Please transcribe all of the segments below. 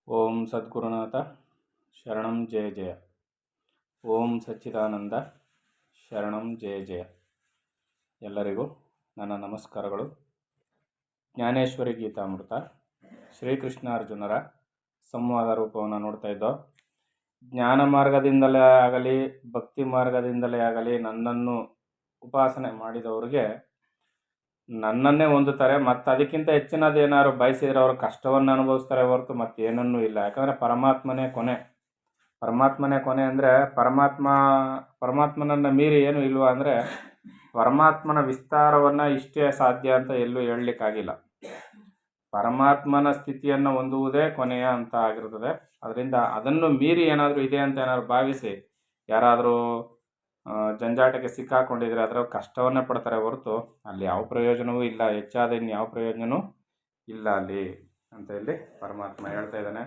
ಓಂ ಸದ್ಗುರುನಾಥ ಶರಣಂ ಜಯ ಜಯ. ಓಂ ಸಚ್ಚಿದಾನಂದ ಶರಣಂ ಜಯ ಜಯ. ಎಲ್ಲರಿಗೂ ನನ್ನ ನಮಸ್ಕಾರಗಳು. ಜ್ಞಾನೇಶ್ವರಿ ಗೀತಾಮೃತ ಶ್ರೀಕೃಷ್ಣಾರ್ಜುನರ ಸಂವಾದ ರೂಪವನ್ನು ನೋಡ್ತಾ ಇದ್ದೋ. ಜ್ಞಾನ ಮಾರ್ಗದಿಂದಲೇ ಆಗಲಿ ಭಕ್ತಿ ಮಾರ್ಗದಿಂದಲೇ ಆಗಲಿ ನನ್ನನ್ನು ಉಪಾಸನೆ ಮಾಡಿದವರಿಗೆ ನನ್ನನ್ನೇ ಹೊಂದುತ್ತಾರೆ. ಮತ್ತು ಅದಕ್ಕಿಂತ ಹೆಚ್ಚಿನದೇನಾದ್ರು ಬಯಸಿದರೆ ಅವರು ಕಷ್ಟವನ್ನು ಅನುಭವಿಸ್ತಾರೆ ಹೊರತು ಮತ್ತೇನನ್ನೂ ಇಲ್ಲ. ಯಾಕಂದರೆ ಪರಮಾತ್ಮನೇ ಕೊನೆ ಅಂದರೆ ಪರಮಾತ್ಮನನ್ನು ಮೀರಿ ಏನೂ ಇಲ್ವಾ ಅಂದರೆ ಪರಮಾತ್ಮನ ವಿಸ್ತಾರವನ್ನು ಇಷ್ಟೇ ಸಾಧ್ಯ ಅಂತ ಎಲ್ಲೂ ಹೇಳಲಿಕ್ಕಾಗಿಲ್ಲ. ಪರಮಾತ್ಮನ ಸ್ಥಿತಿಯನ್ನು ಹೊಂದುವುದೇ ಕೊನೆಯ ಅಂತ ಆಗಿರ್ತದೆ. ಅದರಿಂದ ಅದನ್ನು ಮೀರಿ ಏನಾದರೂ ಇದೆ ಅಂತ ಏನಾದ್ರು ಭಾವಿಸಿ ಯಾರಾದರೂ ಜಂಜಾಟಕ್ಕೆ ಸಿಕ್ಕಾಕೊಂಡಿದ್ರೆ ಅದರ ಕಷ್ಟವನ್ನೇ ಪಡ್ತಾರೆ ಹೊರತು ಅಲ್ಲಿ ಯಾವ ಪ್ರಯೋಜನವೂ ಇಲ್ಲ. ಹೆಚ್ಚಾದ ಯಾವ ಪ್ರಯೋಜನವೂ ಇಲ್ಲ ಅಲ್ಲಿ ಅಂತ ಇಲ್ಲಿ ಪರಮಾತ್ಮ ಹೇಳ್ತಾ ಇದ್ದಾನೆ.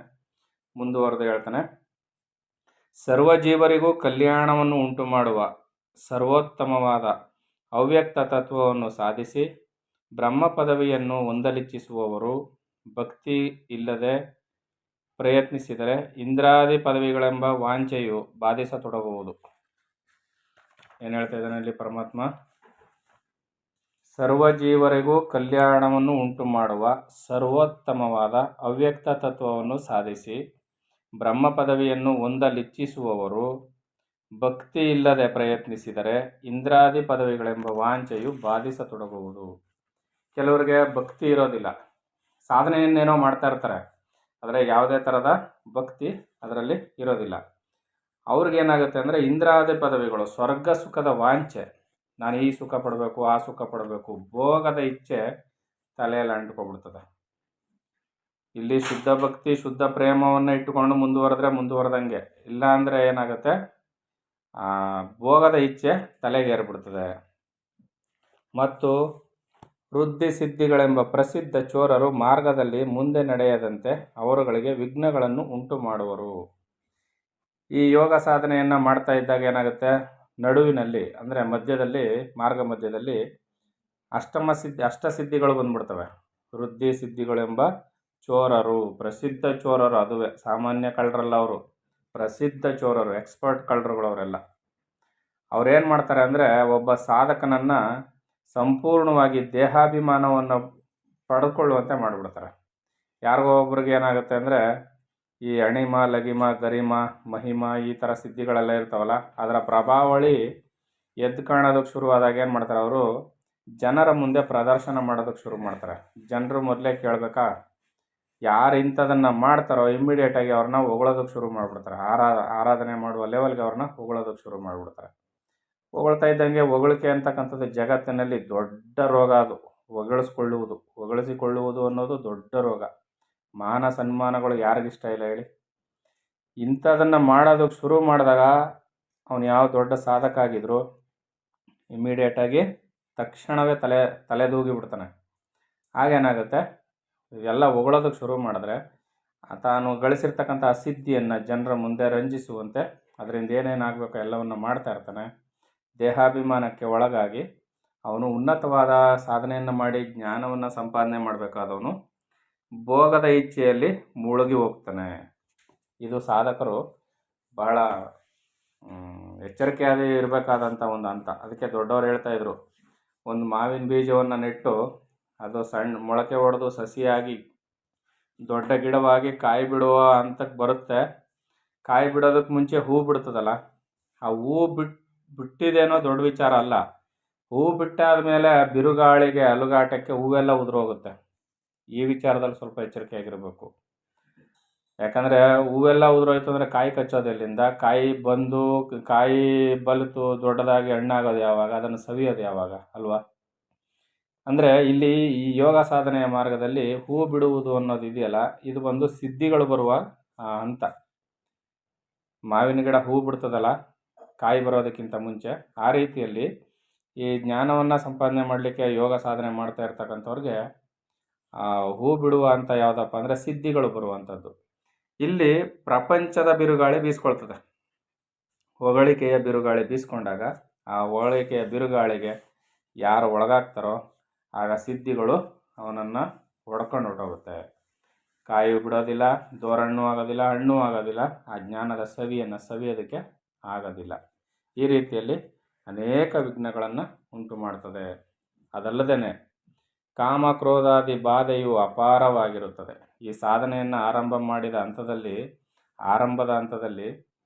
ಮುಂದುವರೆದು ಹೇಳ್ತಾನೆ, ಸರ್ವ ಜೀವರಿಗೂ ಕಲ್ಯಾಣವನ್ನು ಉಂಟು ಮಾಡುವ ಸರ್ವೋತ್ತಮವಾದ ಅವ್ಯಕ್ತ ತತ್ವವನ್ನು ಸಾಧಿಸಿ ಬ್ರಹ್ಮ ಪದವಿಯನ್ನು ಹೊಂದಲಿಚ್ಛಿಸುವವರು ಭಕ್ತಿ ಇಲ್ಲದೆ ಪ್ರಯತ್ನಿಸಿದರೆ ಇಂದ್ರಾದಿ ಪದವಿಗಳೆಂಬ ವಾಂಛೆಯು ಬಾಧಿಸತೊಡಗುವುದು. ಏನು ಹೇಳ್ತಾ ಇದ್ದಾನೆ ಇಲ್ಲಿ ಪರಮಾತ್ಮ? ಸರ್ವ ಜೀವರಿಗೂ ಕಲ್ಯಾಣವನ್ನು ಉಂಟು ಮಾಡುವ ಸರ್ವೋತ್ತಮವಾದ ಅವ್ಯಕ್ತ ತತ್ವವನ್ನು ಸಾಧಿಸಿ ಬ್ರಹ್ಮ ಪದವಿಯನ್ನು ಹೊಂದಲಿಚ್ಛಿಸುವವರು ಭಕ್ತಿ ಇಲ್ಲದೆ ಪ್ರಯತ್ನಿಸಿದರೆ ಇಂದ್ರಾದಿ ಪದವಿಗಳೆಂಬ ವಾಂಛೆಯು ಬಾಧಿಸತೊಡಗುವುದು. ಕೆಲವರಿಗೆ ಭಕ್ತಿ ಇರೋದಿಲ್ಲ, ಸಾಧನೆಯನ್ನೇನೋ ಮಾಡ್ತಾ ಇರ್ತಾರೆ, ಆದರೆ ಯಾವುದೇ ಥರದ ಭಕ್ತಿ ಅದರಲ್ಲಿ ಇರೋದಿಲ್ಲ. ಅವ್ರಿಗೇನಾಗುತ್ತೆ ಅಂದರೆ ಇಂದ್ರಾದಿ ಪದವಿಗಳು, ಸ್ವರ್ಗ ಸುಖದ ವಾಂಛೆ, ನಾನು ಈ ಸುಖ ಪಡಬೇಕು ಆ ಸುಖ ಪಡಬೇಕು, ಭೋಗದ ಇಚ್ಛೆ ತಲೆಯಲ್ಲಿ ಅಂಟ್ಕೊಬಿಡ್ತದೆ. ಇಲ್ಲಿ ಶುದ್ಧ ಭಕ್ತಿ ಶುದ್ಧ ಪ್ರೇಮವನ್ನು ಇಟ್ಟುಕೊಂಡು ಮುಂದುವರೆದಂಗೆ, ಇಲ್ಲ ಅಂದರೆ ಏನಾಗುತ್ತೆ, ಭೋಗದ ಇಚ್ಛೆ ತಲೆಗೇರಿಬಿಡ್ತದೆ. ಮತ್ತು ವೃದ್ಧಿ ಸಿದ್ಧಿಗಳೆಂಬ ಪ್ರಸಿದ್ಧ ಚೋರರು ಮಾರ್ಗದಲ್ಲಿ ಮುಂದೆ ನಡೆಯದಂತೆ ಅವರುಗಳಿಗೆ ವಿಘ್ನಗಳನ್ನು ಉಂಟು ಮಾಡುವರು. ಈ ಯೋಗ ಸಾಧನೆಯನ್ನು ಮಾಡ್ತಾ ಇದ್ದಾಗ ಏನಾಗುತ್ತೆ, ನಡುವಿನಲ್ಲಿ ಅಂದರೆ ಮಾರ್ಗ ಮಧ್ಯದಲ್ಲಿ ಅಷ್ಟಸಿದ್ಧಿಗಳು ಬಂದ್ಬಿಡ್ತವೆ. ವೃದ್ಧಿ ಸಿದ್ಧಿಗಳೆಂಬ ಚೋರರು, ಪ್ರಸಿದ್ಧ ಚೋರರು, ಅದುವೇ ಸಾಮಾನ್ಯ ಕಳ್ಳರಲ್ಲ ಅವರು, ಪ್ರಸಿದ್ಧ ಚೋರರು, ಎಕ್ಸ್ಪರ್ಟ್ ಕಳ್ಳರುಗಳವರೆಲ್ಲ. ಅವ್ರೇನು ಮಾಡ್ತಾರೆ ಅಂದರೆ ಒಬ್ಬ ಸಾಧಕನನ್ನು ಸಂಪೂರ್ಣವಾಗಿ ದೇಹಾಭಿಮಾನವನ್ನು ಪಡೆದುಕೊಳ್ಳುವಂತೆ ಮಾಡಿಬಿಡ್ತಾರೆ. ಯಾರಿಗೋ ಒಬ್ರಿಗೆ ಏನಾಗುತ್ತೆ ಅಂದರೆ ಈ ಅಣಿಮ ಲಗಿಮ ಗರಿಮ ಮಹಿಮ ಈ ಥರ ಸಿದ್ಧಿಗಳೆಲ್ಲ ಇರ್ತಾವಲ್ಲ, ಅದರ ಪ್ರಭಾವಳಿ ಎದ್ದು ಕಾಣೋದಕ್ಕೆ ಶುರುವಾದಾಗ ಏನು ಮಾಡ್ತಾರೆ, ಅವರು ಜನರ ಮುಂದೆ ಪ್ರದರ್ಶನ ಮಾಡೋದಕ್ಕೆ ಶುರು ಮಾಡ್ತಾರೆ. ಜನರು ಮೊದಲೇ ಕೇಳಬೇಕಾ, ಯಾರು ಇಂಥದನ್ನು ಮಾಡ್ತಾರೋ ಇಮ್ಮಿಡಿಯೇಟಾಗಿ ಅವ್ರನ್ನ ಹೊಗಳೋದಕ್ಕೆ ಶುರು ಮಾಡಿಬಿಡ್ತಾರೆ. ಆರಾಧನೆ ಮಾಡುವ ಲೆವೆಲ್ಗೆ ಅವ್ರನ್ನ ಹೊಗಳೋದಕ್ಕೆ ಶುರು ಮಾಡಿಬಿಡ್ತಾರೆ. ಹೊಗಳ್ತಾ ಇದ್ದಂಗೆ ಹೊಗಳಿಕೆ ಅಂತಕ್ಕಂಥದ್ದು ಜಗತ್ತಿನಲ್ಲಿ ದೊಡ್ಡ ರೋಗ. ಅದು ಹೊಗಳಿಸಿಕೊಳ್ಳುವುದು ಅನ್ನೋದು ದೊಡ್ಡ ರೋಗ. ಮಾನ ಸನ್ಮಾನಗಳು ಯಾರಿಗಿಷ್ಟ ಇಲ್ಲ ಹೇಳಿ? ಇಂಥದನ್ನು ಮಾಡೋದಕ್ಕೆ ಶುರು ಮಾಡಿದಾಗ ಅವನು ಯಾವ ದೊಡ್ಡ ಸಾಧಕ ಆಗಿದ್ರು ಇಮ್ಮಿಡಿಯೇಟಾಗಿ ತಕ್ಷಣವೇ ತಲೆದೂಗಿ ಬಿಡ್ತಾನೆ. ಹಾಗೇನಾಗುತ್ತೆ, ಎಲ್ಲ ಹೊಗಳೋದಕ್ಕೆ ಶುರು ಮಾಡಿದ್ರೆ ತಾನು ಗಳಿಸಿರ್ತಕ್ಕಂಥ ಸಿದ್ಧಿಯನ್ನು ಜನರ ಮುಂದೆ ರಂಜಿಸುವಂತೆ ಅದರಿಂದ ಏನೇನಾಗಬೇಕು ಎಲ್ಲವನ್ನು ಮಾಡ್ತಾ ಇರ್ತಾನೆ. ದೇಹಾಭಿಮಾನಕ್ಕೆ ಒಳಗಾಗಿ ಅವನು ಉನ್ನತವಾದ ಸಾಧನೆಯನ್ನು ಮಾಡಿ ಜ್ಞಾನವನ್ನು ಸಂಪಾದನೆ ಮಾಡಬೇಕಾದವನು ಭೋಗದ ಇಚ್ಛೆಯಲ್ಲಿ ಮುಳುಗಿ ಹೋಗ್ತಾನೆ. ಇದು ಸಾಧಕರು ಬಹಳ ಎಚ್ಚರಿಕೆಯಾಗಿ ಇರಬೇಕಾದಂಥ ಒಂದು ಹಂತ. ಅದಕ್ಕೆ ದೊಡ್ಡವರು ಹೇಳ್ತಾ ಇದ್ರು, ಒಂದು ಮಾವಿನ ಬೀಜವನ್ನು ನೆಟ್ಟು ಅದು ಸಣ್ಣ ಮೊಳಕೆ ಹೊಡೆದು ಸಸಿಯಾಗಿ ದೊಡ್ಡ ಗಿಡವಾಗಿ ಕಾಯಿ ಬಿಡುವ ಹಂತಕ್ಕೆ ಬರುತ್ತೆ. ಕಾಯಿ ಬಿಡೋದಕ್ಕೆ ಮುಂಚೆ ಹೂ ಬಿಡ್ತದಲ್ಲ, ಆ ಹೂ ಬಿಟ್ಟಿದೇನೋ ದೊಡ್ಡ ವಿಚಾರ ಅಲ್ಲ. ಹೂ ಬಿಟ್ಟಾದ ಮೇಲೆ ಬಿರುಗಾಳಿಗೆ ಅಲುಗಾಟಕ್ಕೆ ಹೂವೆಲ್ಲ ಉದುರೋಗುತ್ತೆ. ಈ ವಿಚಾರದಲ್ಲಿ ಸ್ವಲ್ಪ ಎಚ್ಚರಿಕೆಯಾಗಿರಬೇಕು. ಯಾಕಂದರೆ ಹೂವೆಲ್ಲ ಉದುರೋಯ್ತು ಅಂದರೆ ಕಾಯಿ ಕಚ್ಚೋದೆಲ್ಲಿಂದ, ಕಾಯಿ ಬಲಿತು ದೊಡ್ಡದಾಗಿ ಹಣ್ಣಾಗೋದು ಯಾವಾಗ, ಅದನ್ನು ಸವಿಯೋದು ಯಾವಾಗ ಅಲ್ವಾ? ಅಂದರೆ ಇಲ್ಲಿ ಈ ಯೋಗ ಸಾಧನೆಯ ಮಾರ್ಗದಲ್ಲಿ ಹೂ ಬಿಡುವುದು ಅನ್ನೋದು ಇದೆಯಲ್ಲ, ಇದು ಒಂದು ಸಿದ್ಧಿಗಳು ಬರುವ ಹಂತ. ಮಾವಿನ ಗಿಡ ಹೂ ಬಿಡ್ತದಲ್ಲ ಕಾಯಿ ಬರೋದಕ್ಕಿಂತ ಮುಂಚೆ, ಆ ರೀತಿಯಲ್ಲಿ ಈ ಜ್ಞಾನವನ್ನು ಸಂಪಾದನೆ ಮಾಡಲಿಕ್ಕೆ ಯೋಗ ಸಾಧನೆ ಮಾಡ್ತಾ ಇರ್ತಕ್ಕಂಥವ್ರಿಗೆ ಹೂ ಬಿಡುವ ಅಂತ ಯಾವುದಪ್ಪ ಅಂದರೆ ಸಿದ್ಧಿಗಳು ಬರುವಂಥದ್ದು. ಇಲ್ಲಿ ಪ್ರಪಂಚದ ಬಿರುಗಾಳಿ ಬೀಸ್ಕೊಳ್ತದೆ. ಹೊಗಳಿಕೆಯ ಬಿರುಗಾಳಿ ಬೀಸ್ಕೊಂಡಾಗ ಆ ಹೊಗಳಿಕೆಯ ಬಿರುಗಾಳಿಗೆ ಯಾರು ಒಳಗಾಗ್ತಾರೋ ಆಗ ಸಿದ್ಧಿಗಳು ಅವನನ್ನು ಹೊಡ್ಕೊಂಡು ಹೊರಟೋಗುತ್ತೆ. ಕಾಯಿ ಬಿಡೋದಿಲ್ಲ, ದೋರಣ್ಣು ಆಗೋದಿಲ್ಲ, ಹಣ್ಣು ಆಗೋದಿಲ್ಲ, ಆ ಜ್ಞಾನದ ಸವಿಯನ್ನು ಸವಿಯೋದಕ್ಕೆ ಆಗೋದಿಲ್ಲ. ಈ ರೀತಿಯಲ್ಲಿ ಅನೇಕ ವಿಘ್ನಗಳನ್ನು ಉಂಟು ಮಾಡ್ತದೆ. ಅದಲ್ಲದೇ ಕಾಮ ಕ್ರೋಧಾದಿ ಬಾಧೆಯು ಅಪಾರವಾಗಿರುತ್ತದೆ. ಈ ಸಾಧನೆಯನ್ನು ಆರಂಭದ ಹಂತದಲ್ಲಿ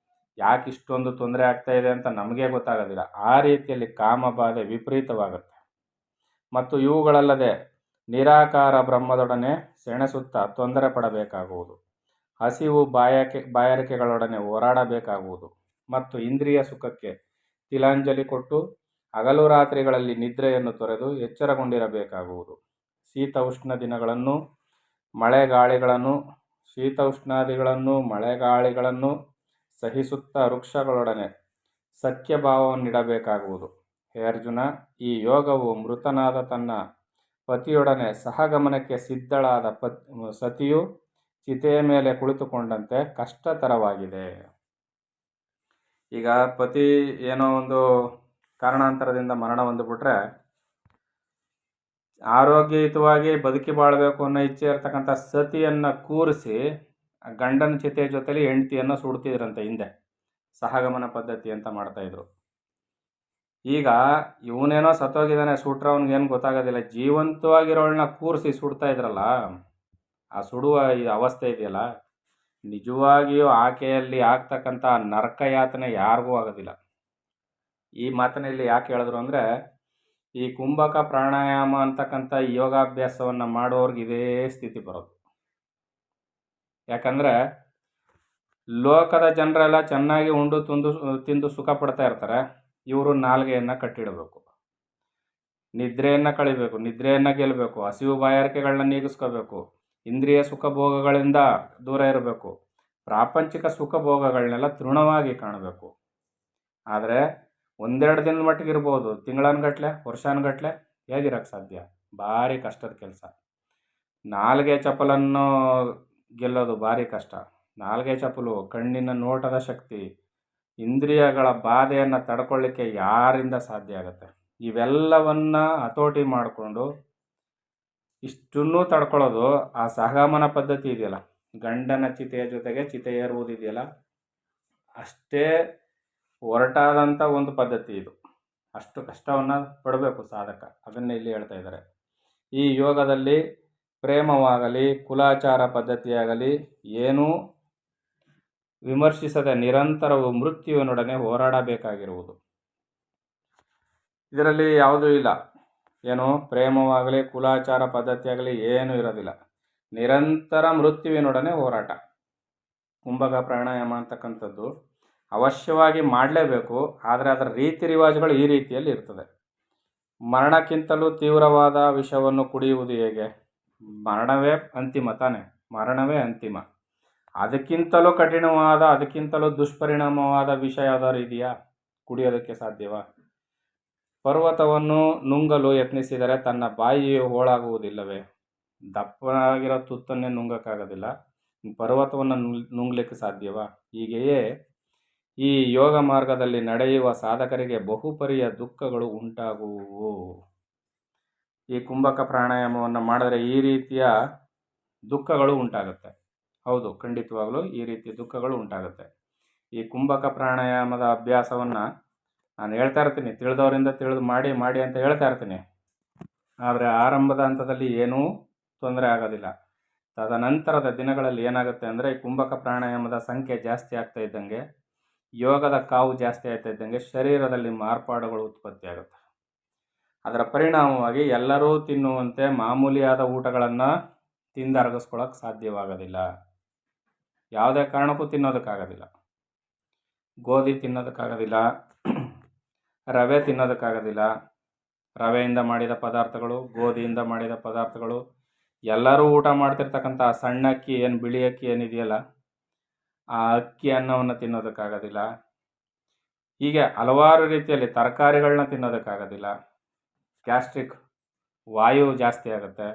ಯಾಕೆ ಇಷ್ಟೊಂದು ತೊಂದರೆ ಆಗ್ತಾ ಇದೆ ಅಂತ ನಮಗೆ ಗೊತ್ತಾಗೋದಿಲ್ಲ. ಆ ರೀತಿಯಲ್ಲಿ ಕಾಮ ಬಾಧೆ ವಿಪರೀತವಾಗುತ್ತೆ. ಮತ್ತು ಇವುಗಳಲ್ಲದೆ ನಿರಾಕಾರ ಬ್ರಹ್ಮದೊಡನೆ ಸೆಣಸುತ್ತಾ ತೊಂದರೆ ಪಡಬೇಕಾಗುವುದು, ಹಸಿವು ಬಾಯಾರಿಕೆಗಳೊಡನೆ ಹೋರಾಡಬೇಕಾಗುವುದು, ಮತ್ತು ಇಂದ್ರಿಯ ಸುಖಕ್ಕೆ ತಿಲಾಂಜಲಿ ಕೊಟ್ಟು ಹಗಲು ರಾತ್ರಿಗಳಲ್ಲಿ ನಿದ್ರೆಯನ್ನು ತೊರೆದು ಎಚ್ಚರಗೊಂಡಿರಬೇಕಾಗುವುದು. ಮಳೆಗಾಳಿಗಳನ್ನು ಸಹಿಸುತ್ತಾ ವೃಕ್ಷಗಳೊಡನೆ ಸಖ್ಯಭಾವವನ್ನಿಡಬೇಕಾಗುವುದು. ಹೇ ಅರ್ಜುನ, ಈ ಯೋಗವು ಮೃತನಾದ ತನ್ನ ಪತಿಯೊಡನೆ ಸಹಗಮನಕ್ಕೆ ಸಿದ್ಧಳಾದ ಸತಿಯು ಚಿತೆಯ ಮೇಲೆ ಕುಳಿತುಕೊಂಡಂತೆ ಕಷ್ಟತರವಾಗಿದೆ. ಈಗ ಪತಿ ಏನೋ ಒಂದು ಕಾರಣಾಂತರದಿಂದ ಮರಣ ಹೊಂದಿಬಿಟ್ರೆ ಆರೋಗ್ಯಯುತವಾಗಿ ಬದುಕಿ ಬಾಳಬೇಕು ಅನ್ನೋ ಇಚ್ಛೆ ಇರ್ತಕ್ಕಂಥ ಸತಿಯನ್ನು ಕೂರಿಸಿ ಗಂಡನ ಚಿತೆ ಜೊತೆಲಿ ಹೆಂಡತಿಯನ್ನು ಸುಡ್ತಿದ್ರಂತೆ. ಹಿಂದೆ ಸಹಗಮನ ಪದ್ಧತಿ ಅಂತ ಮಾಡ್ತಾಯಿದ್ರು. ಈಗ ಇವನೇನೋ ಸತ್ತೋಗಿದ್ದಾನೆ, ಸುಟ್ರೆ ಅವ್ನಿಗೇನು ಗೊತ್ತಾಗೋದಿಲ್ಲ. ಜೀವಂತವಾಗಿರೋಳನ್ನ ಕೂರಿಸಿ ಸುಡ್ತಾ ಇದ್ರಲ್ಲ, ಆ ಸುಡುವ ಈ ಅವಸ್ಥೆ ಇದೆಯಲ್ಲ, ನಿಜವಾಗಿಯೂ ಆಕೆಯಲ್ಲಿ ಆಗ್ತಕ್ಕಂಥ ನರಕ ಯಾತನೆ ಯಾರಿಗೂ ಆಗೋದಿಲ್ಲ. ಈ ಮಾತನಲ್ಲಿ ಯಾಕೆ ಹೇಳಿದ್ರು ಅಂದರೆ, ಈ ಕುಂಭಕ ಪ್ರಾಣಾಯಾಮ ಅಂತಕ್ಕಂಥ ಯೋಗಾಭ್ಯಾಸವನ್ನು ಮಾಡೋರ್ಗೆ ಇದೇ ಸ್ಥಿತಿ ಬರೋದು. ಯಾಕಂದರೆ ಲೋಕದ ಜನರೆಲ್ಲ ಚೆನ್ನಾಗಿ ಉಂಡು ತಿಂದು ಸುಖ ಪಡ್ತಾ ಇರ್ತಾರೆ. ಇವರು ನಾಲ್ಗೆಯನ್ನು ಕಟ್ಟಿಡಬೇಕು, ನಿದ್ರೆಯನ್ನು ಕಳಿಬೇಕು, ನಿದ್ರೆಯನ್ನು ಗೆಲ್ಲಬೇಕು, ಹಸಿವು ಬಾಯಾರಿಕೆಗಳನ್ನ ನೀಗಿಸ್ಕೋಬೇಕು, ಇಂದ್ರಿಯ ಸುಖ ಭೋಗಗಳಿಂದ ದೂರ ಇರಬೇಕು, ಪ್ರಾಪಂಚಿಕ ಸುಖ ಭೋಗಗಳನ್ನೆಲ್ಲ ತೃಣವಾಗಿ ಕಾಣಬೇಕು. ಆದರೆ ಒಂದೆರಡು ದಿನದ ಮಟ್ಟಿಗೆ ಇರ್ಬೋದು, ತಿಂಗಳನ್ಗಟ್ಲೆ ವರ್ಷಾನುಗಟ್ಲೆ ಹೇಗಿರೋಕ್ಕೆ ಸಾಧ್ಯ? ಭಾರಿ ಕಷ್ಟದ ಕೆಲಸ. ನಾಲ್ಗೆ ಚಪಲನ್ನು ಗೆಲ್ಲೋದು ಭಾರಿ ಕಷ್ಟ. ನಾಲ್ಗೆ ಚಪಲು, ಕಣ್ಣಿನ ನೋಟದ ಶಕ್ತಿ, ಇಂದ್ರಿಯಗಳ ಬಾಧೆಯನ್ನು ತಡ್ಕೊಳ್ಳಿಕ್ಕೆ ಯಾರಿಂದ ಸಾಧ್ಯ ಆಗುತ್ತೆ? ಇವೆಲ್ಲವನ್ನ ಹತೋಟಿ ಮಾಡಿಕೊಂಡು ಇಷ್ಟನ್ನೂ ತಡ್ಕೊಳ್ಳೋದು ಆ ಸಹಗಮನ ಪದ್ಧತಿ ಇದೆಯಲ್ಲ, ಗಂಡನ ಚಿತೆಯ ಜೊತೆಗೆ ಚಿತೆ ಏರುವುದಿದೆಯಲ್ಲ, ಅಷ್ಟೇ ಹೊರಟಾದಂಥ ಒಂದು ಪದ್ಧತಿ ಇದು. ಅಷ್ಟು ಕಷ್ಟವನ್ನು ಪಡಬೇಕು ಸಾಧಕ. ಅದನ್ನೇ ಇಲ್ಲಿ ಹೇಳ್ತಾ ಇದ್ದಾರೆ. ಈ ಯೋಗದಲ್ಲಿ ಪ್ರೇಮವಾಗಲಿ ಕುಲಾಚಾರ ಪದ್ಧತಿಯಾಗಲಿ ಏನೂ ವಿಮರ್ಶಿಸದೆ ನಿರಂತರವು ಮೃತ್ಯುವಿನೊಡನೆ ಹೋರಾಡಬೇಕಾಗಿರುವುದು. ಇದರಲ್ಲಿ ಯಾವುದೂ ಇಲ್ಲ. ಏನು ಪ್ರೇಮವಾಗಲಿ ಕುಲಾಚಾರ ಪದ್ಧತಿಯಾಗಲಿ ಏನೂ ಇರೋದಿಲ್ಲ. ನಿರಂತರ ಮೃತ್ಯುವಿನೊಡನೆ ಹೋರಾಟ. ಕುಂಭಕ ಪ್ರಾಣಾಯಾಮ ಅಂತಕ್ಕಂಥದ್ದು ಅವಶ್ಯವಾಗಿ ಮಾಡಲೇಬೇಕು. ಆದರೆ ಅದರ ರೀತಿ ರಿವಾಜುಗಳು ಈ ರೀತಿಯಲ್ಲಿ ಇರ್ತದೆ. ಮರಣಕ್ಕಿಂತಲೂ ತೀವ್ರವಾದ ವಿಷವನ್ನು ಕುಡಿಯುವುದು ಹೇಗೆ? ಮರಣವೇ ಅಂತಿಮ ತಾನೆ, ಮರಣವೇ ಅಂತಿಮ. ಅದಕ್ಕಿಂತಲೂ ಕಠಿಣವಾದ, ಅದಕ್ಕಿಂತಲೂ ದುಷ್ಪರಿಣಾಮವಾದ ವಿಷ ಯಾವ್ದಾದ್ರು ಇದೆಯಾ? ಕುಡಿಯೋದಕ್ಕೆ ಸಾಧ್ಯವಾ? ಪರ್ವತವನ್ನು ನುಂಗಲು ಯತ್ನಿಸಿದರೆ ತನ್ನ ಬಾಯಿಯು ಹೋಳಾಗುವುದಿಲ್ಲವೇ? ದಪ್ಪನಾಗಿರೋ ತುತ್ತನ್ನೇ ನುಂಗಕ್ಕಾಗೋದಿಲ್ಲ, ಪರ್ವತವನ್ನು ನುಂಗ್ಲಿಕ್ಕೆ ಸಾಧ್ಯವಾ? ಹೀಗೆಯೇ ಈ ಯೋಗ ಮಾರ್ಗದಲ್ಲಿ ನಡೆಯುವ ಸಾಧಕರಿಗೆ ಬಹುಪರಿಯ ದುಃಖಗಳು ಉಂಟಾಗುವು. ಈ ಕುಂಭಕ ಪ್ರಾಣಾಯಾಮವನ್ನು ಮಾಡಿದ್ರೆ ಈ ರೀತಿಯ ದುಃಖಗಳು ಉಂಟಾಗುತ್ತೆ. ಹೌದು, ಖಂಡಿತವಾಗಲೂ ಈ ರೀತಿಯ ದುಃಖಗಳು ಉಂಟಾಗುತ್ತೆ. ಈ ಕುಂಭಕ ಪ್ರಾಣಾಯಾಮದ ಅಭ್ಯಾಸವನ್ನು ನಾನು ಹೇಳ್ತಾ ಇರ್ತೀನಿ, ತಿಳಿದವರಿಂದ ತಿಳಿದು ಮಾಡಿ ಅಂತ ಹೇಳ್ತಾ ಇರ್ತೀನಿ. ಆದರೆ ಆರಂಭದ ಹಂತದಲ್ಲಿ ಏನೂ ತೊಂದರೆ ಆಗೋದಿಲ್ಲ. ತದನಂತರದ ದಿನಗಳಲ್ಲಿ ಏನಾಗುತ್ತೆ ಅಂದರೆ, ಈ ಕುಂಭಕ ಪ್ರಾಣಾಯಾಮದ ಸಂಖ್ಯೆ ಜಾಸ್ತಿ ಆಗ್ತಾ ಇದ್ದಂಗೆ, ಯೋಗದ ಕಾವು ಜಾಸ್ತಿ ಆಗ್ತಾ ಇದ್ದಂಗೆ ಶರೀರದಲ್ಲಿ ಮಾರ್ಪಾಡುಗಳು ಉತ್ಪತ್ತಿ ಆಗುತ್ತೆ. ಅದರ ಪರಿಣಾಮವಾಗಿ ಎಲ್ಲರೂ ತಿನ್ನುವಂತೆ ಮಾಮೂಲಿಯಾದ ಊಟಗಳನ್ನು ತಿಂದರಗಿಸ್ಕೊಳ್ಳೋಕೆ ಸಾಧ್ಯವಾಗೋದಿಲ್ಲ. ಯಾವುದೇ ಕಾರಣಕ್ಕೂ ತಿನ್ನೋದಕ್ಕಾಗೋದಿಲ್ಲ. ಗೋಧಿ ತಿನ್ನೋದಕ್ಕಾಗೋದಿಲ್ಲ, ರವೆ ತಿನ್ನೋದಕ್ಕಾಗೋದಿಲ್ಲ. ರವೆಯಿಂದ ಮಾಡಿದ ಪದಾರ್ಥಗಳು, ಗೋಧಿಯಿಂದ ಮಾಡಿದ ಪದಾರ್ಥಗಳು, ಎಲ್ಲರೂ ಊಟ ಮಾಡ್ತಿರ್ತಕ್ಕಂಥ ಸಣ್ಣ ಅಕ್ಕಿ ಏನು ಬಿಳಿ ಅಕ್ಕಿ ಏನಿದೆಯಲ್ಲ, ಆ ಅಕ್ಕಿ ಅನ್ನವನ್ನು ತಿನ್ನೋದಕ್ಕಾಗೋದಿಲ್ಲ. ಹೀಗೆ ಹಲವಾರು ರೀತಿಯಲ್ಲಿ ತರಕಾರಿಗಳನ್ನ ತಿನ್ನೋದಕ್ಕಾಗೋದಿಲ್ಲ. ಗ್ಯಾಸ್ಟ್ರಿಕ್ ವಾಯು ಜಾಸ್ತಿ ಆಗುತ್ತೆ,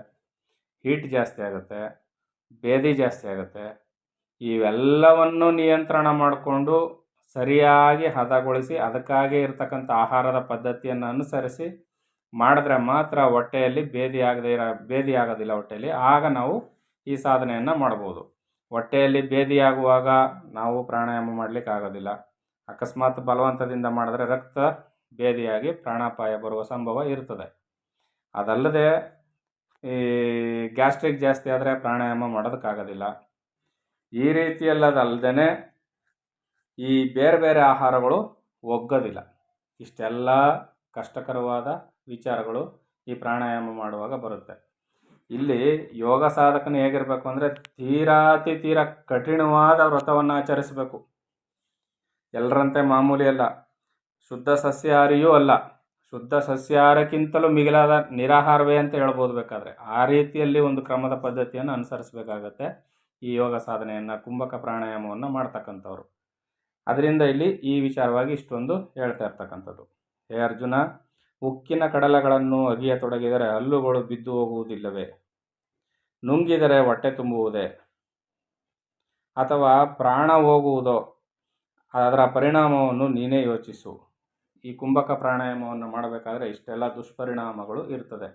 ಹೀಟ್ ಜಾಸ್ತಿ ಆಗುತ್ತೆ, ಬೇದಿ ಜಾಸ್ತಿ ಆಗುತ್ತೆ. ಇವೆಲ್ಲವನ್ನು ನಿಯಂತ್ರಣ ಮಾಡಿಕೊಂಡು ಸರಿಯಾಗಿ ಹದಗೊಳಿಸಿ ಅದಕ್ಕಾಗಿ ಇರತಕ್ಕಂಥ ಆಹಾರದ ಪದ್ಧತಿಯನ್ನು ಅನುಸರಿಸಿ ಮಾಡಿದ್ರೆ ಮಾತ್ರ ಹೊಟ್ಟೆಯಲ್ಲಿ ಬೇದಿ ಆಗೋದಿಲ್ಲ ಹೊಟ್ಟೆಯಲ್ಲಿ. ಆಗ ನಾವು ಈ ಸಾಧನೆಯನ್ನು ಮಾಡ್ಬೋದು. ಹೊಟ್ಟೆಯಲ್ಲಿ ಭೇದಿಯಾಗುವಾಗ ನಾವು ಪ್ರಾಣಾಯಾಮ ಮಾಡಲಿಕ್ಕೆ ಆಗೋದಿಲ್ಲ. ಅಕಸ್ಮಾತ್ ಬಲವಂತದಿಂದ ಮಾಡಿದ್ರೆ ರಕ್ತ ಭೇದಿಯಾಗಿ ಪ್ರಾಣಾಪಾಯ ಬರುವ ಸಂಭವ ಇರ್ತದೆ. ಅದಲ್ಲದೆ ಈ ಗ್ಯಾಸ್ಟ್ರಿಕ್ ಜಾಸ್ತಿ ಆದರೆ ಪ್ರಾಣಾಯಾಮ ಮಾಡೋದಕ್ಕಾಗೋದಿಲ್ಲ. ಈ ರೀತಿಯಲ್ಲದಲ್ಲದೆ ಈ ಬೇರೆ ಬೇರೆ ಆಹಾರಗಳು ಒಗ್ಗೋದಿಲ್ಲ. ಇಷ್ಟೆಲ್ಲ ಕಷ್ಟಕರವಾದ ವಿಚಾರಗಳು ಈ ಪ್ರಾಣಾಯಾಮ ಮಾಡುವಾಗ ಬರುತ್ತೆ. ಇಲ್ಲಿ ಯೋಗ ಸಾಧಕನು ಹೇಗಿರಬೇಕು ಅಂದರೆ ತೀರಾ ಕಠಿಣವಾದ ವ್ರತವನ್ನು ಆಚರಿಸಬೇಕು. ಎಲ್ಲರಂತೆ ಮಾಮೂಲಿ ಅಲ್ಲ, ಶುದ್ಧ ಸಸ್ಯಾಹಾರಿಯೂ ಅಲ್ಲ, ಶುದ್ಧ ಸಸ್ಯಾಹಾರಕ್ಕಿಂತಲೂ ಮಿಗಿಲಾದ ನಿರಾಹಾರವೇ ಅಂತ ಹೇಳ್ಬೋದು ಬೇಕಾದರೆ. ಆ ರೀತಿಯಲ್ಲಿ ಒಂದು ಕ್ರಮದ ಪದ್ಧತಿಯನ್ನು ಅನುಸರಿಸಬೇಕಾಗತ್ತೆ ಈ ಯೋಗ ಸಾಧನೆಯನ್ನು, ಕುಂಭಕ ಪ್ರಾಣಾಯಾಮವನ್ನು ಮಾಡ್ತಕ್ಕಂಥವ್ರು. ಅದರಿಂದ ಇಲ್ಲಿ ಈ ವಿಚಾರವಾಗಿ ಇಷ್ಟೊಂದು ಹೇಳ್ತಾ ಇರ್ತಕ್ಕಂಥದ್ದು. ಹೇ ಅರ್ಜುನ, ಉಕ್ಕಿನ ಕಡಲಗಳನ್ನು ಅಗಿಯತೊಡಗಿದರೆ ಹಲ್ಲುಗಳು ಬಿದ್ದು ಹೋಗುವುದಿಲ್ಲವೇ? ನುಂಗಿದರೆ ಹೊಟ್ಟೆ ತುಂಬುವುದೇ? ಅಥವಾ ಪ್ರಾಣ ಹೋಗುವುದೋ? ಅದರ ಪರಿಣಾಮವನ್ನು ನೀನೇ ಯೋಚಿಸು. ಈ ಕುಂಭಕ ಪ್ರಾಣಾಯಾಮವನ್ನು ಮಾಡಬೇಕಾದ್ರೆ ಇಷ್ಟೆಲ್ಲ ದುಷ್ಪರಿಣಾಮಗಳು ಇರ್ತದೆ.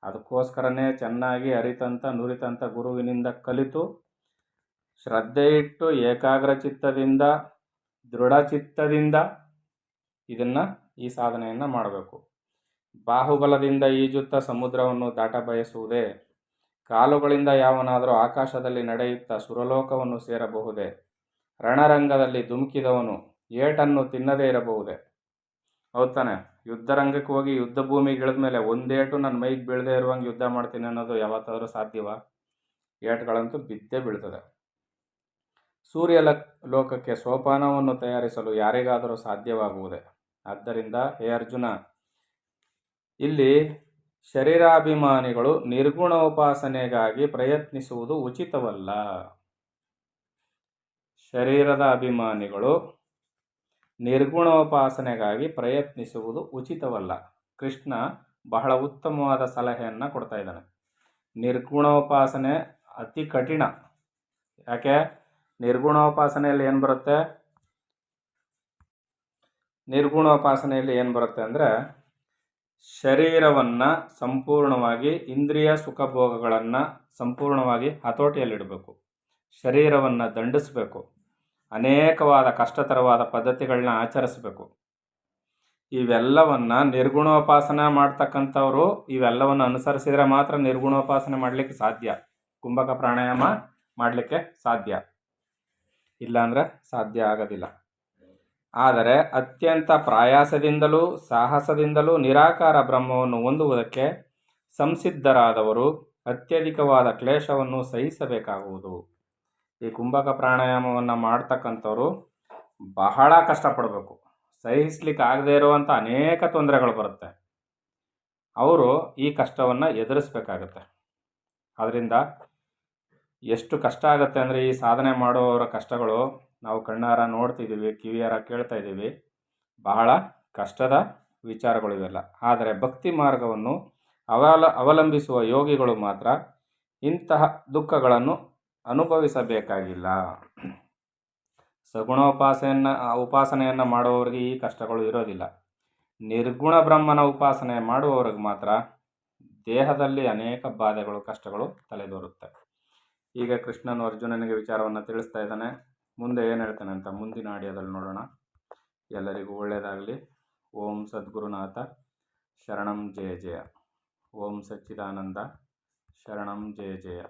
ಅದಕ್ಕೋಸ್ಕರನೇ ಚೆನ್ನಾಗಿ ಅರಿತಂಥ ನುರಿತಂಥ ಗುರುವಿನಿಂದ ಕಲಿತು ಶ್ರದ್ಧೆ ಇಟ್ಟು ಏಕಾಗ್ರ ಚಿತ್ತದಿಂದ ದೃಢಚಿತ್ತದಿಂದ ಈ ಸಾಧನೆಯನ್ನು ಮಾಡಬೇಕು. ಬಾಹುಬಲದಿಂದ ಈಜುತ್ತಾ ಸಮುದ್ರವನ್ನು ದಾಟ ಬಯಸುವುದೇ? ಕಾಲುಗಳಿಂದ ಯಾವನಾದರೂ ಆಕಾಶದಲ್ಲಿ ನಡೆಯುತ್ತಾ ಸುರಲೋಕವನ್ನು ಸೇರಬಹುದೇ? ರಣರಂಗದಲ್ಲಿ ಧುಮುಕಿದವನು ಏಟನ್ನು ತಿನ್ನದೇ ಇರಬಹುದೇ? ಹೌದಾನೆ? ಯುದ್ಧರಂಗಕ್ಕೆ ಹೋಗಿ ಯುದ್ಧ ಭೂಮಿಗೆ ಇಳಿದ ಮೇಲೆ ಒಂದೇಟು ನನ್ನ ಮೈಗೆ ಬೀಳದೇ ಇರುವಂಗೆ ಯುದ್ಧ ಮಾಡ್ತೀನಿ ಅನ್ನೋದು ಯಾವತ್ತಾದರೂ ಸಾಧ್ಯವಾ? ಏಟುಗಳಂತೂ ಬಿದ್ದೇ ಬೀಳ್ತದೆ. ಸೂರ್ಯ ಲೋಕಕ್ಕೆ ಸೋಪಾನವನ್ನು ತಯಾರಿಸಲು ಯಾರಿಗಾದರೂ ಸಾಧ್ಯವಾಗುವುದೇ? ಆದ್ದರಿಂದ ಹೇ ಅರ್ಜುನ, ಇಲ್ಲಿ ಶರೀರಾಭಿಮಾನಿಗಳು ನಿರ್ಗುಣೋಪಾಸನೆಗಾಗಿ ಪ್ರಯತ್ನಿಸುವುದು ಉಚಿತವಲ್ಲ. ಶರೀರದ ಅಭಿಮಾನಿಗಳು ನಿರ್ಗುಣೋಪಾಸನೆಗಾಗಿ ಪ್ರಯತ್ನಿಸುವುದು ಉಚಿತವಲ್ಲ. ಕೃಷ್ಣ ಬಹಳ ಉತ್ತಮವಾದ ಸಲಹೆಯನ್ನು ಕೊಡ್ತಾ ಇದ್ದಾನೆ. ನಿರ್ಗುಣೋಪಾಸನೆ ಅತಿ ಕಠಿಣ. ಯಾಕೆ? ನಿರ್ಗುಣೋಪಾಸನೆಯಲ್ಲಿ ಏನು ಬರುತ್ತೆ? ನಿರ್ಗುಣೋಪಾಸನೆಯಲ್ಲಿ ಏನು ಬರುತ್ತೆ ಅಂದರೆ ಶರೀರವನ್ನು ಸಂಪೂರ್ಣವಾಗಿ, ಇಂದ್ರಿಯ ಸುಖಭೋಗಗಳನ್ನು ಸಂಪೂರ್ಣವಾಗಿ ಹತೋಟಿಯಲ್ಲಿಡಬೇಕು. ಶರೀರವನ್ನು ದಂಡಿಸಬೇಕು. ಅನೇಕವಾದ ಕಷ್ಟತರವಾದ ಪದ್ಧತಿಗಳನ್ನ ಆಚರಿಸಬೇಕು. ಇವೆಲ್ಲವನ್ನು ನಿರ್ಗುಣೋಪಾಸನ ಮಾಡ್ತಕ್ಕಂಥವ್ರು ಇವೆಲ್ಲವನ್ನು ಅನುಸರಿಸಿದರೆ ಮಾತ್ರ ನಿರ್ಗುಣೋಪಾಸನೆ ಮಾಡಲಿಕ್ಕೆ ಸಾಧ್ಯ. ಕುಂಭಕ ಪ್ರಾಣಾಯಾಮ ಮಾಡಲಿಕ್ಕೆ ಸಾಧ್ಯ. ಇಲ್ಲಾಂದರೆ ಸಾಧ್ಯ ಆಗೋದಿಲ್ಲ. ಆದರೆ ಅತ್ಯಂತ ಪ್ರಯಾಸದಿಂದಲೂ ಸಾಹಸದಿಂದಲೂ ನಿರಾಕಾರ ಬ್ರಹ್ಮವನ್ನು ಹೊಂದುವುದಕ್ಕೆ ಸಂಸಿದ್ಧರಾದವರು ಅತ್ಯಧಿಕವಾದ ಕ್ಲೇಶವನ್ನು ಸಹಿಸಬೇಕಾಗುವುದು. ಈ ಕುಂಭಕ ಪ್ರಾಣಾಯಾಮವನ್ನು ಮಾಡ್ತಕ್ಕಂಥವ್ರು ಬಹಳ ಕಷ್ಟಪಡಬೇಕು. ಸಹಿಸ್ಲಿಕ್ಕೆ ಆಗದೇ ಇರುವಂಥ ಅನೇಕ ತೊಂದರೆಗಳು ಬರುತ್ತೆ. ಅವರು ಈ ಕಷ್ಟವನ್ನು ಎದುರಿಸಬೇಕಾಗತ್ತೆ. ಅದರಿಂದ ಎಷ್ಟು ಕಷ್ಟ ಆಗುತ್ತೆ ಅಂದರೆ ಈ ಸಾಧನೆ ಮಾಡುವವರ ಕಷ್ಟಗಳು ನಾವು ಕಣ್ಣಾರ ನೋಡ್ತಿದ್ದೀವಿ, ಕಿವಿಯಾರ ಕೇಳ್ತಾ ಇದ್ದೀವಿ. ಬಹಳ ಕಷ್ಟದ ವಿಚಾರಗಳು ಇವೆಲ್ಲ. ಆದರೆ ಭಕ್ತಿ ಮಾರ್ಗವನ್ನು ಅವಲಂಬಿಸುವ ಯೋಗಿಗಳು ಮಾತ್ರ ಇಂತಹ ದುಃಖಗಳನ್ನು ಅನುಭವಿಸಬೇಕಾಗಿಲ್ಲ. ಉಪಾಸನೆಯನ್ನು ಮಾಡುವವರಿಗೆ ಈ ಕಷ್ಟಗಳು ಇರೋದಿಲ್ಲ. ನಿರ್ಗುಣ ಬ್ರಹ್ಮನ ಉಪಾಸನೆ ಮಾಡುವವರಿಗೆ ಮಾತ್ರ ದೇಹದಲ್ಲಿ ಅನೇಕ ಬಾಧೆಗಳು, ಕಷ್ಟಗಳು ತಲೆದೋರುತ್ತೆ. ಈಗ ಕೃಷ್ಣನು ಅರ್ಜುನನಿಗೆ ವಿಚಾರವನ್ನು ತಿಳಿಸ್ತಾ ಇದ್ದಾನೆ. ಮುಂದೆ ಏನು ಹೇಳ್ತಾನೆ ಅಂತ ಮುಂದಿನ ಆಡಿಯೋದಲ್ಲಿ ನೋಡೋಣ. ಎಲ್ಲರಿಗೂ ಒಳ್ಳೆಯದಾಗಲಿ. ಓಂ ಸದ್ಗುರುನಾಥ ಶರಣಂ ಜಯ ಜಯ. ಓಂ ಸಚ್ಚಿದಾನಂದ ಶರಣಂ ಜಯ ಜಯ.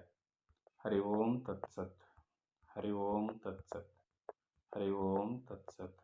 ಹರಿ ಓಂ ತತ್ಸತ್. ಹರಿ ಓಂ ತತ್ಸತ್. ಹರಿ ಓಂ ತತ್ಸತ್.